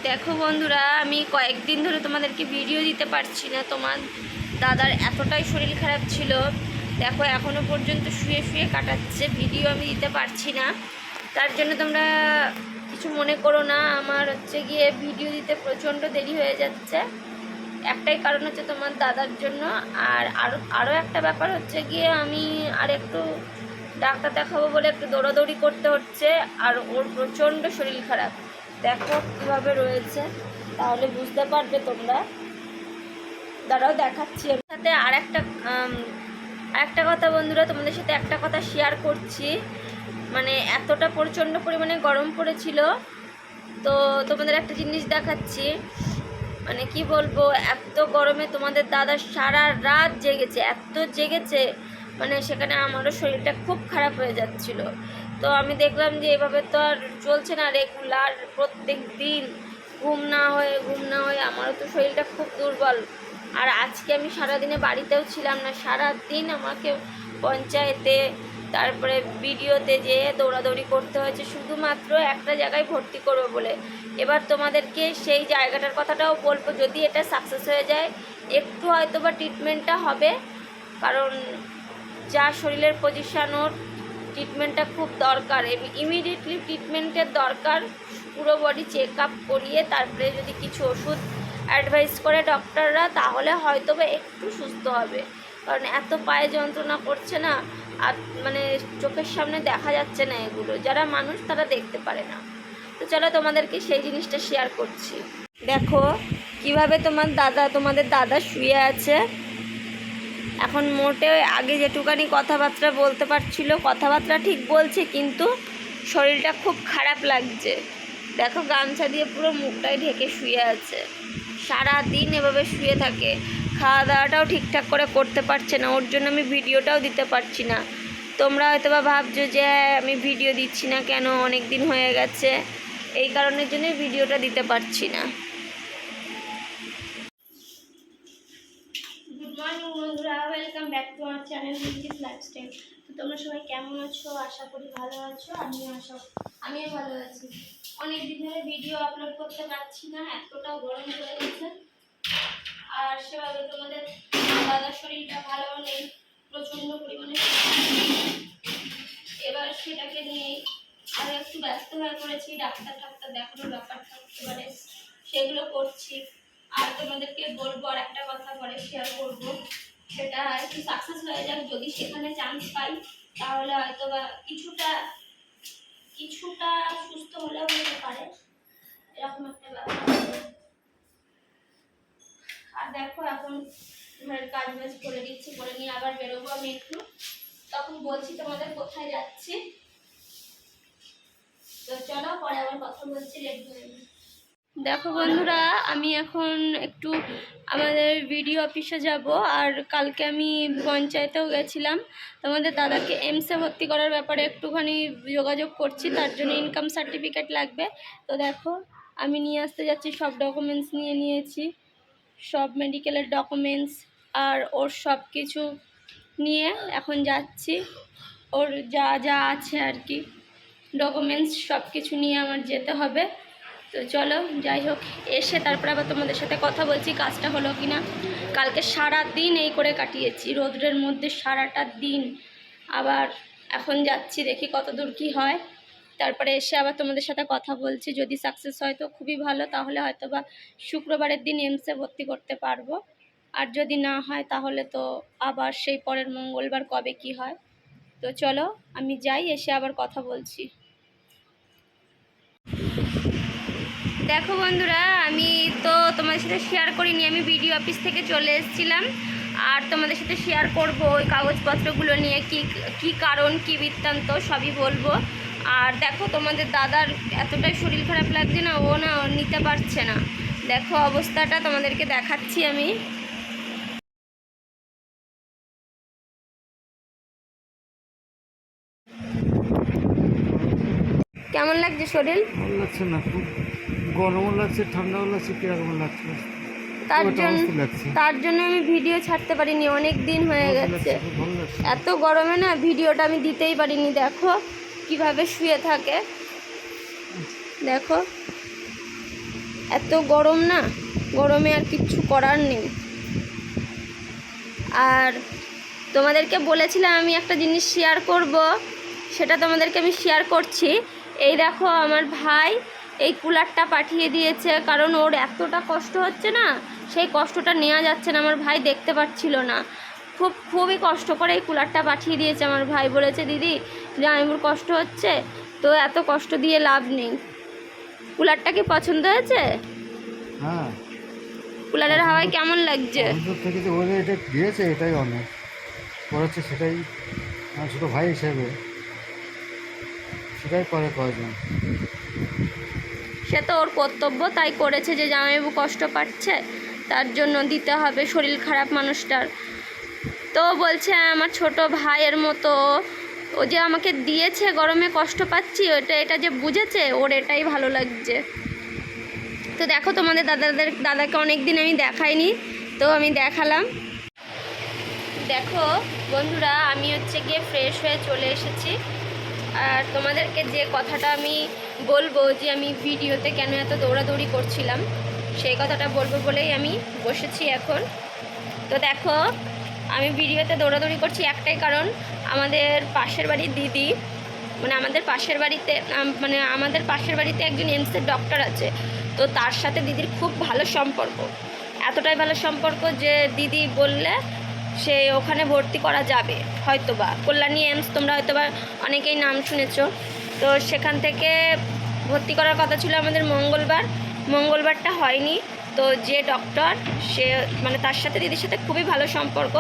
দেখো বন্ধুরা, আমি কয়েকদিন ধরে তোমাদেরকে ভিডিও দিতে পারছি না। তোমার দাদার এতটাই শরীর খারাপ ছিল, দেখো এখনও পর্যন্ত শুয়ে শুয়ে কাটাচ্ছে, ভিডিও আমি দিতে পারছি না। তার জন্য তোমরা কিছু মনে করো না, আমার হচ্ছে গিয়ে ভিডিও দিতে প্রচণ্ড দেরি হয়ে যাচ্ছে। একটাই কারণ হচ্ছে তোমার দাদার জন্য। আর আরও একটা ব্যাপার হচ্ছে গিয়ে আমি আর একটু ডাক্তার দেখাবো বলে একটু দৌড়াদৌড়ি করতে হচ্ছে। আর ওর প্রচণ্ড শরীর খারাপ, দেখো কীভাবে রয়েছে, তাহলে বুঝতে পারবে তোমরা। দাঁড়াও দেখাচ্ছি। এর সাথে আরেকটা কথা বন্ধুরা, তোমাদের সাথে একটা কথা শেয়ার করছি। মানে এতটা প্রচণ্ড পরিমাণে গরম পড়েছিল, তো তোমাদের একটা জিনিস দেখাচ্ছি। মানে কি বলবো, এত গরমে তোমাদের দাদা সারা রাত জেগেছে, এত জেগেছে, মানে সেখানে আমারও শরীরটা খুব খারাপ হয়ে যাচ্ছিল। তো আমি দেখলাম যে এভাবে তো আর চলছে না, রেগুলার প্রত্যেক দিন ঘুম না হয়ে আমারও তো শরীরটা খুব দুর্বল। আর আজকে আমি সারাদিনে বাড়িতেও ছিলাম না, সারা দিন আমাকে পঞ্চায়েতে তারপরে ভিডিওতে যেয়ে দৌড়াদৌড়ি করতে হয়েছে শুধুমাত্র একটা জায়গায় ভর্তি করবো বলে। এবার তোমাদেরকে সেই জায়গাটার কথাটাও বলবো, যদি এটা সাকসেস হয়ে যায় একটু হয়তো বা ট্রিটমেন্টটা হবে, কারণ যা শরীরের পজিশান ওর ট্রিটমেন্টটা খুব দরকার, ইমিডিয়েটলি ট্রিটমেন্টের দরকার। পুরো বডি চেক আপ করিয়ে তারপরে যদি কিছু ওষুধ অ্যাডভাইস করে ডক্টররা, তাহলে হয়তো বা একটু সুস্থ হবে। কারণ এত পায়ে যন্ত্রণা করছে না, আর মানে চোখের সামনে দেখা যাচ্ছে না, এগুলো যারা মানুষ তারা দেখতে পারে না। তো চলো তোমাদেরকে সেই জিনিসটা শেয়ার করছি। দেখো কিভাবে তোমাদের দাদা শুয়ে আছে। এখন মোটে আগে যেটুকানি কথাবার্তা বলতে পারছিল, কথাবার্তা ঠিক বলছে, কিন্তু শরীরটা খুব খারাপ লাগছে। দেখো গামছা দিয়ে পুরো মুখটাই ঢেকে শুয়ে আছে, সারা দিন এভাবে শুয়ে থাকে। খাওয়া দাওয়াটাও ঠিকঠাক করে করতে পারছে না, ওর জন্য আমি ভিডিওটাও দিতে পারছি না। তোমরা হয়তো বা ভাবছো যে আমি ভিডিও দিচ্ছি না কেন, অনেক দিন হয়ে গেছে, এই কারণের জন্যই ভিডিওটা দিতে পারছি না। গুড মর্নিং বন্ধুরা, ওয়েলকাম ব্যাক টু আমার চ্যানেল রিচিস লাইফস্টাইল। তো তোমরা সবাই কেমন আছো? আশা করি ভালো আছো। আমিও ভালো আছি। অনেক দিন ধরে ভিডিও আপলোড করতে পারছি না, এতটাও গরম পড়ে গেছে। আর সেভাবে তোমাদের দাদার শরীরটা ভালো নেই, প্রচণ্ড পরিমাণে। এবার সেটাকে নিয়ে আরও একটু ব্যস্ত হয়ে পড়েছি, ডাক্তার দেখানোর ব্যাপার থাকতে পারে, সেগুলো করছি। আর তোমাদেরকে বলবো, আর একটা কথা পরে শেয়ার করবো, সেটা একটু সাকসেস হয়ে যাক। যদি সেখানে চান্স পাই তাহলে হয়তো বা কিছুটা সুস্থ হলেও হতে পারে, এরকম একটা ব্যাপার। আর দেখো এখন ঘরের কাজ বাজ করে দিচ্ছি, করে নিয়ে আবার বেরোবো আমি একটু, তখন বলছি তোমাদের কোথায় যাচ্ছি। তো চলো পরে আবার কথা বলছি। দেখো বন্ধুরা, আমি এখন একটু আমাদের বিডিও অফিসে যাব, আর কালকে আমি পঞ্চায়েতেও গেছিলাম। তোমাদের দাদাকে এমসে ভর্তি করার ব্যাপারে একটুখানি যোগাযোগ করছি, তার জন্য ইনকাম সার্টিফিকেট লাগবে। তো দেখো আমি নিয়ে আসতে যাচ্ছি, সব ডকুমেন্টস নিয়ে নিয়েছি, সব মেডিকেলের ডকুমেন্টস আর ওর সব কিছু নিয়ে এখন যাচ্ছি। ওর যা যা আছে আর কি ডকুমেন্টস সব কিছু নিয়ে আমার যেতে হবে। তো চলো যাই হোক, এসে তারপরে আবার তোমাদের সাথে কথা বলছি কাজটা হলো কি না। কালকে সারা দিন এই করে কাটিয়েছি, রোদ্রের মধ্যে সারাটা দিন। আবার এখন যাচ্ছি, দেখি কত দূর কী হয়, তারপরে এসে আবার তোমাদের সাথে কথা বলছি। যদি সাকসেস হয় তো খুবই ভালো, তাহলে হয়তো বা শুক্রবারের দিন এমসে ভর্তি করতে পারবো। আর যদি না হয় তাহলে তো আবার সেই পরের মঙ্গলবার কবে কি হয়। তো চলো আমি যাই, এসে আবার কথা বলছি। দেখো বন্ধুরা, আমি তো তোমাদের সাথে শেয়ার করিনি, আমি বিডিও অফিস থেকে চলে এসেছিলাম। আর তোমাদের সাথে শেয়ার করব ওই কাগজপত্রগুলো নিয়ে, কি কারণ কি বৃত্তান্ত সবই বলবো। আর দেখো তোমাদের দাদার এতটাই শরীর খারাপ লাগছে না, ও নিতে পারছে না। দেখো অবস্থাটা তোমাদেরকে দেখাচ্ছি আমি। কেমন লাগছে শরীর? ভালো লাগছে না, খুব গরমও লাগছে, ঠান্ডাও লাগছে, কিরকম লাগছে। তার জন্য আমি ভিডিও ছাড়তে পারিনি, অনেক দিন হয়ে গেছে। এত গরমে না ভিডিওটা আমি দিতেই পারিনি। দেখো কিভাবে শুয়ে থাকে, দেখো এত গরম না, গরমে আর কিচ্ছু করার নেই। আর তোমাদেরকে বলেছিলাম আমি একটা জিনিস শেয়ার করব, সেটা তোমাদেরকে আমি শেয়ার করছি। এই দেখো আমার ভাই এই কুলারটা পাঠিয়ে দিয়েছে, কারণ ওর এতটা কষ্ট হচ্ছে না, সেই কষ্টটা নেওয়া যাচ্ছে না। আমার ভাই দেখতে পাচ্ছিল না, খুবই কষ্ট করে এই কুলারটা পাঠিয়ে দিয়েছে আমার ভাই। বলেছে দিদি জামাইবুর কষ্ট হচ্ছে, তো এত কষ্ট দিয়ে লাভ নেই। কুলারটা কি পছন্দ হয়েছে? হ্যাঁ, কুলারের হাওয়ায় কেমন লাগছে? অন্তর থেকে যে ওদের এটা দিয়েছে এটাই অনেক করেছে, সেটাই আমার ছোটো ভাই হিসেবে সেটাই করে কয়জন। সে তো ওর কর্তব্য, তাই করেছে, যে জামাইবাবু কষ্ট পাচ্ছে তার জন্য দিতে হবে, শরীর খারাপ মানুষটার। তো বলছে আমার ছোট ভাইয়ের মতো, ও যে আমাকে দিয়েছে গরমে কষ্ট পাচ্ছি, এটা যে বুঝেছে, ওর এটাই ভালো লাগছে। তো দেখো তোমাদের দাদাকে অনেক দিন আমি দেখাইনি, তো আমি দেখালাম। দেখো বন্ধুরা, আমি হচ্ছে গিয়ে ফ্রেশ হয়ে চলে এসেছি। আর তোমাদেরকে যে কথাটা আমি বলবো, যে আমি ভিডিওতে কেন এত দৌড়াদৌড়ি করছিলাম, সেই কথাটা বলবো বলেই আমি বসেছি এখন। তো দেখো আমি ভিডিওতে দৌড়াদৌড়ি করছি একটাই কারণ, আমাদের পাশের বাড়ির দিদি, আমাদের পাশের বাড়িতে একজন এমসের ডক্টর আছে। তো তার সাথে দিদির খুব ভালো সম্পর্ক, এতটাই ভালো সম্পর্ক যে দিদি বললে সে ওখানে ভর্তি করা যাবে, হয়তোবা কল্যাণী এমস, তোমরা হয়তোবা অনেকেই নাম শুনেছো। তো সেখান থেকে ভর্তি করার কথা ছিল আমাদের মঙ্গলবারটা হয়নি। তো যে ডক্টর সে তার সাথে দিদির সাথে খুবই ভালো সম্পর্ক।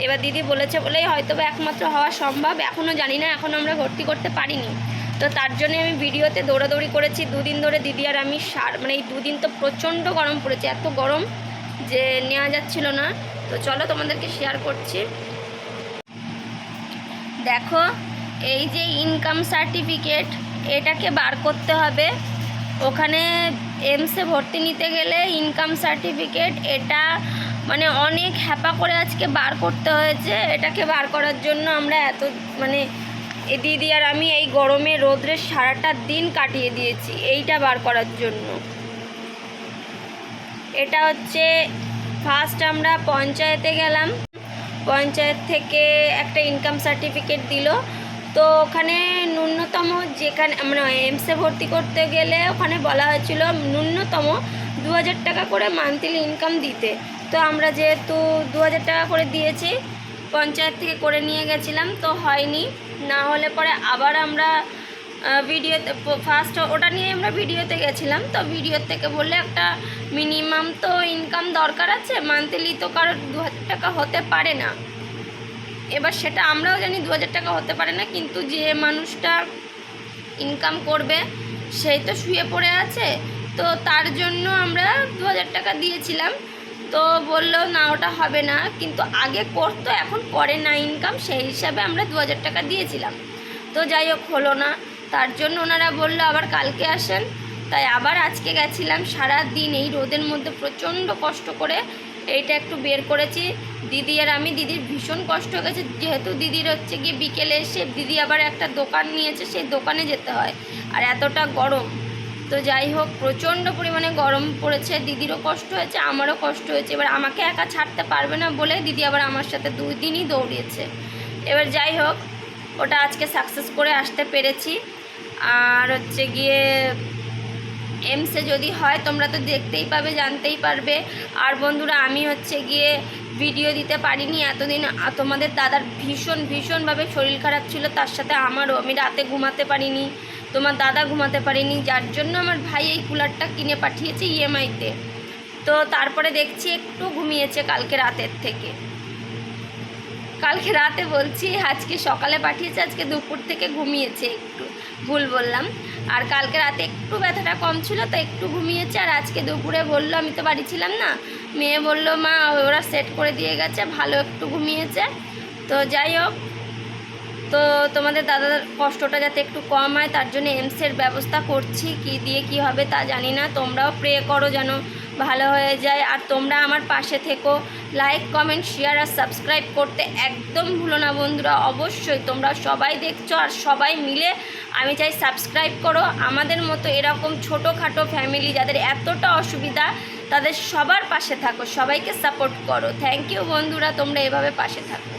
এবার দিদি বলেছে বলেই হয়তোবা একমাত্র হওয়া সম্ভব, এখনও জানি না, এখনও আমরা ভর্তি করতে পারিনি। তো তার জন্য আমি ভিডিওতে দৌড়াদৌড়ি করেছি দুদিন ধরে, দিদি আর আমি এই দুদিন তো প্রচণ্ড গরম পড়েছে, এত গরম যে নেওয়া যাচ্ছিল না। তো চলো তোমাদেরকে শেয়ার করছি। দেখো এই যে ইনকাম সার্টিফিকেট, এটাকে বার করতে হবে। ওখানে এমসে ভর্তি নিতে গেলে ইনকাম সার্টিফিকেট, এটা অনেক হ্যাপা করে আজকে বার করতে হয়েছে। এটাকে বার করার জন্য আমরা এই দিদি আর আমি এই গরমে রোদ্রে সারাটা দিন কাটিয়ে দিয়েছি এইটা বার করার জন্য। এটা হচ্ছে ফার্স্ট আমরা পঞ্চায়েতে গেলাম, পঞ্চায়েত থেকে একটা ইনকাম সার্টিফিকেট দিল। তো ওখানে ন্যূনতম, যেখানে এমসে ভর্তি করতে গেলে ওখানে বলা হয়েছিল ন্যূনতম 2000 টাকা করে মান্থলি ইনকাম দিতে। তো আমরা যেহেতু 2000 টাকা করে দিয়েছি, পঞ্চায়েত থেকে করে নিয়ে গেছিলাম, তো হয়নি। না হলে পরে আবার আমরা ভিডিওতে ফার্স্ট ওটা নিয়ে আমরা ভিডিওতে গেছিলাম। তো ভিডিও থেকে বললে একটা মিনিমাম তো ইনকাম দরকার আছে, মান্থলি তো কারোর 2000 টাকা হতে পারে না। এবার সেটা আমরাও জানি 2000 টাকা হতে পারে না, কিন্তু যে মানুষটা ইনকাম করবে সেই তো শুয়ে পড়ে আছে, তো তার জন্য আমরা 2000 টাকা দিয়েছিলাম। তো বললো না ওটা হবে না, কিন্তু আগে করতো এখন করে না ইনকাম, সেই হিসাবে আমরা 2000 টাকা দিয়েছিলাম। তো যাই হোক হলো না, তার জন্য ওনারা বললো আবার কালকে আসেন। তাই আবার আজকে গেছিলাম, সারা দিন এই রোদের মধ্যে প্রচণ্ড কষ্ট করে এইটা একটু বের করেছি দিদি আর আমি। দিদির ভীষণ কষ্ট হয়ে গেছে, যেহেতু দিদির হচ্ছে গিয়ে বিকেলে এসে দিদি আবার একটা দোকান নিয়েছে, সেই দোকানে যেতে হয়, আর এতটা গরম। তো যাই হোক প্রচণ্ড পরিমাণে গরম পড়েছে, দিদিরও কষ্ট হয়েছে, আমারও কষ্ট হয়েছে। এবার আমাকে একা ছাড়তে পারবে না বলে দিদি আবার আমার সাথে 2 দিনই দৌড়িয়েছে। এবার যাই হোক ওটা আজকে সাকসেস করে আসতে পেরেছি। আর হচ্ছে গিয়ে এমসে যদি হয় তোমরা তো দেখতেই পাবে, জানতেই পারবে। আর বন্ধুরা আমি হচ্ছে গিয়ে ভিডিও দিতে পারিনি এতদিন, তোমাদের দাদার ভীষণভাবে শরীর খারাপ ছিল, তার সাথে আমারও, আমি রাতে ঘুমাতে পারিনি, তোমার দাদা ঘুমাতে পারিনি, যার জন্য আমার ভাই এই কুলারটা কিনে পাঠিয়েছে ইএমআইতে। তো তারপরে দেখছি একটু ঘুমিয়েছে কালকে রাতের থেকে, কালকে রাতে বলছি, আজকে সকালে পাঠিয়েছে, আজকে দুপুর থেকে ঘুমিয়েছে, একটু ভুল বললাম। আর কালকে রাতে একটু ব্যথাটা কম ছিল, তো একটু ঘুমিয়েছে। আর আজকে দুপুরে বললো, আমি তো বাড়ি ছিলাম না, মেয়ে বললো মা ওরা সেট করে দিয়ে গেছে, ভালো একটু ঘুমিয়েছে। তো যাই হোক, তো তোমাদের দাদার কষ্টটা যাতে একটু কম হয় তার জন্য এমসের ব্যবস্থা করছি, কি দিয়ে কি হবে তা জানি না। তোমরাও প্রে করো যেন ভালো হয়ে যায়। আর তোমরা আমার পাশে থেকো, লাইক কমেন্ট শেয়ার আর সাবস্ক্রাইব করতে একদম ভুলো না বন্ধুরা। অবশ্যই তোমরা সবাই দেখছো আর সবাই মিলে আমি চাই সাবস্ক্রাইব করো। আমাদের মতো এরকম ছোটোখাটো ফ্যামিলি যাদের এতটা অসুবিধা, তাদের সবার পাশে থাকো, সবাইকে সাপোর্ট করো। থ্যাংক ইউ বন্ধুরা, তোমরা এভাবে পাশে থাকো।